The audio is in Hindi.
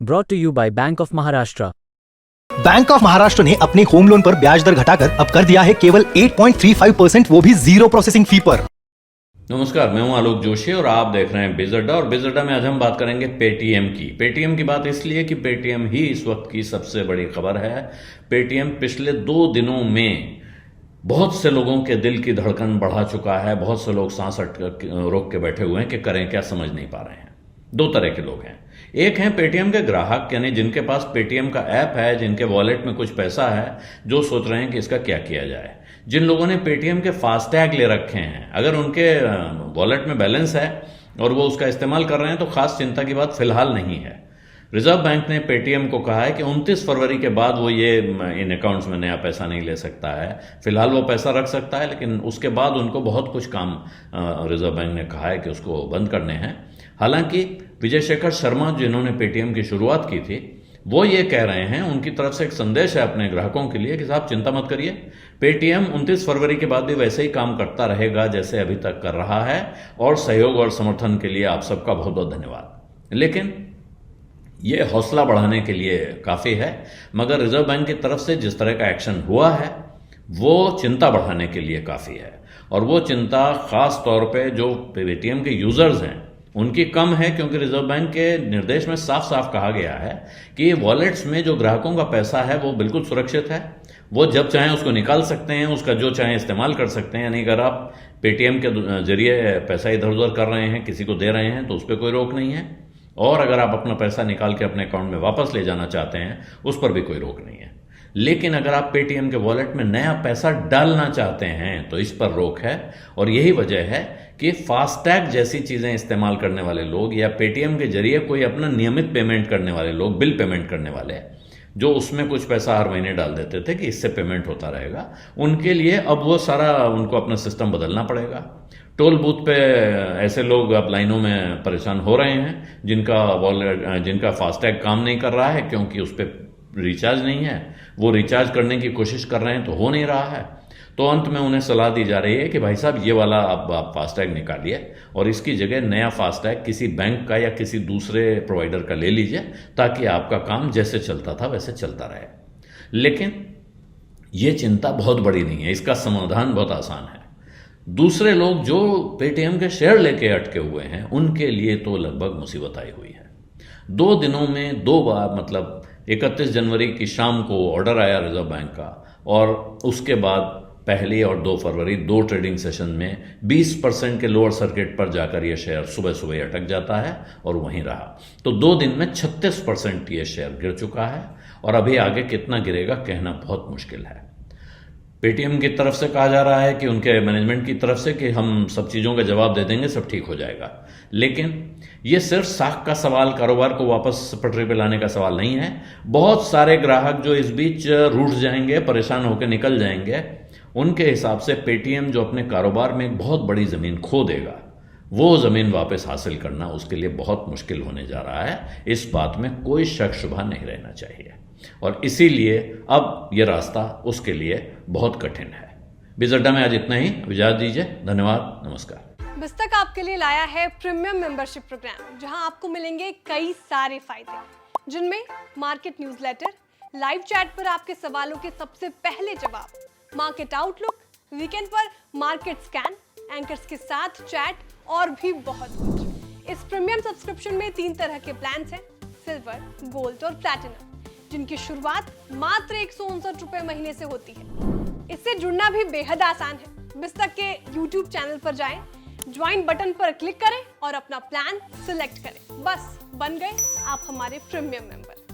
Brought to you by Bank of Maharashtra. Bank of Maharashtra ने अपने होम लोन पर ब्याज दर घटाकर अब कर दिया है केवल 8.35%, वो भी जीरो प्रोसेसिंग फी पर। नमस्कार, मैं हूं आलोक जोशी और आप देख रहे हैं बिज अड्डा। और बिज अड्डा में आज हम बात करेंगे पेटीएम की। पेटीएम की बात इसलिए कि पेटीएम ही इस वक्त की सबसे बड़ी खबर है। पेटीएम पिछले 2 दिनों में बहुत से लोगों के दिल की धड़कन बढ़ा चुका है। बहुत से लोग सांस रोक के बैठे हुए हैं कि करें क्या, समझ नहीं पा रहे हैं। 2 तरह के लोग हैं। एक हैं पेटीएम के ग्राहक, यानी जिनके पास पेटीएम का ऐप है, जिनके वॉलेट में कुछ पैसा है, जो सोच रहे हैं कि इसका क्या किया जाए। जिन लोगों ने पेटीएम के फास्टैग ले रखे हैं, अगर उनके वॉलेट में बैलेंस है और वो उसका इस्तेमाल कर रहे हैं तो खास चिंता की बात फिलहाल नहीं है। रिजर्व बैंक ने पेटीएम को कहा है कि 29 फरवरी के बाद वो ये इन अकाउंट्स में नया पैसा नहीं ले सकता है। फिलहाल वो पैसा रख सकता है, लेकिन उसके बाद उनको बहुत कुछ काम रिजर्व बैंक ने कहा है कि उसको बंद करने हैं। हालांकि विजय शेखर शर्मा, जिन्होंने पेटीएम की शुरुआत की थी, वो ये कह रहे हैं, उनकी तरफ से एक संदेश है अपने ग्राहकों के लिए कि साहब चिंता मत करिए, पेटीएम 29 फरवरी के बाद भी वैसे ही काम करता रहेगा जैसे अभी तक कर रहा है, और सहयोग और समर्थन के लिए आप सबका बहुत बहुत धन्यवाद। लेकिन ये हौसला बढ़ाने के लिए काफ़ी है, मगर रिजर्व बैंक की तरफ से जिस तरह का एक्शन हुआ है वो चिंता बढ़ाने के लिए काफ़ी है। और वो चिंता खास तौर पे जो पेटीएम के यूज़र्स हैं उनकी कम है, क्योंकि रिजर्व बैंक के निर्देश में साफ साफ कहा गया है कि वॉलेट्स में जो ग्राहकों का पैसा है वो बिल्कुल सुरक्षित है। वो जब चाहें उसको निकाल सकते हैं, उसका जो चाहें इस्तेमाल कर सकते हैं। यानी अगर आप पेटीएम के जरिए पैसा इधर उधर कर रहे हैं, किसी को दे रहे हैं, तो उस पर कोई रोक नहीं है। और अगर आप अपना पैसा निकाल के अपने अकाउंट में वापस ले जाना चाहते हैं, उस पर भी कोई रोक नहीं है। लेकिन अगर आप पेटीएम के वॉलेट में नया पैसा डालना चाहते हैं तो इस पर रोक है। और यही वजह है कि फास्टैग जैसी चीज़ें इस्तेमाल करने वाले लोग या पेटीएम के जरिए कोई अपना नियमित पेमेंट करने वाले लोग, बिल पेमेंट करने वाले, जो उसमें कुछ पैसा हर महीने डाल देते थे कि इससे पेमेंट होता रहेगा, उनके लिए अब वो सारा उनको अपना सिस्टम बदलना पड़ेगा। टोल बूथ पे ऐसे लोग अब लाइनों में परेशान हो रहे हैं जिनका फास्टैग काम नहीं कर रहा है, क्योंकि उस पर रिचार्ज नहीं है। वो रिचार्ज करने की कोशिश कर रहे हैं तो हो नहीं रहा है। तो अंत में उन्हें सलाह दी जा रही है कि भाई साहब, ये वाला अब आप फास्टैग निकालिए और इसकी जगह नया फास्टैग किसी बैंक का या किसी दूसरे प्रोवाइडर का ले लीजिए, ताकि आपका काम जैसे चलता था वैसे चलता रहे। लेकिन ये चिंता बहुत बड़ी नहीं है, इसका समाधान बहुत आसान है। दूसरे लोग जो पेटीएम के शेयर लेके अटके हुए हैं, उनके लिए तो लगभग मुसीबत आई हुई है। 2 दिनों में 2 बार, मतलब 31 जनवरी की शाम को ऑर्डर आया रिजर्व बैंक का, और उसके बाद 1 और 2 फरवरी 2 ट्रेडिंग सेशन में 20% के लोअर सर्किट पर जाकर यह शेयर सुबह सुबह अटक जाता है और वहीं रहा। तो 2 दिन में 36% ये शेयर गिर चुका है, और अभी आगे कितना गिरेगा कहना बहुत मुश्किल है। पेटीएम की तरफ से कहा जा रहा है कि उनके मैनेजमेंट की तरफ से कि हम सब चीज़ों का जवाब दे देंगे, सब ठीक हो जाएगा। लेकिन ये सिर्फ साख का सवाल, कारोबार को वापस पटरी पे लाने का सवाल नहीं है। बहुत सारे ग्राहक जो इस बीच रूठ जाएंगे, परेशान होकर निकल जाएंगे, उनके हिसाब से पेटीएम जो अपने कारोबार में एक बहुत बड़ी ज़मीन खो देगा, वो ज़मीन वापस हासिल करना उसके लिए बहुत मुश्किल होने जा रहा है। इस बात में कोई शक शुबा नहीं रहना चाहिए, और इसीलिए अब ये रास्ता उसके लिए बहुत कठिन है। बिज अड्डा में आज इतना ही, इजाज़त दीजिए, धन्यवाद, नमस्कार। बिस्तक आपके लिए लाया है प्रीमियम मेंबरशिप प्रोग्राम, जहां आपको मिलेंगे कई सारे फायदे, जिनमें मार्केट न्यूज़लेटर, लाइव चैट पर आपके सवालों के सबसे पहले जवाब, मार्केट आउटलुक, वीकेंड पर मार्केट स्कैन, एंकर्स के साथ चैट और भी बहुत कुछ। इस प्रीमियम सब्सक्रिप्शन में 3 तरह के प्लान्स हैं, सिल्वर, गोल्ड और प्लैटिनम, जिनकी शुरुआत मात्र 159 रुपए महीने से होती है। इससे जुड़ना भी बेहद आसान है। बिस्तक के YouTube चैनल पर जाएं, ज्वाइन बटन पर क्लिक करें और अपना प्लान सिलेक्ट करें। बस बन गए आप हमारे प्रीमियम मेंबर।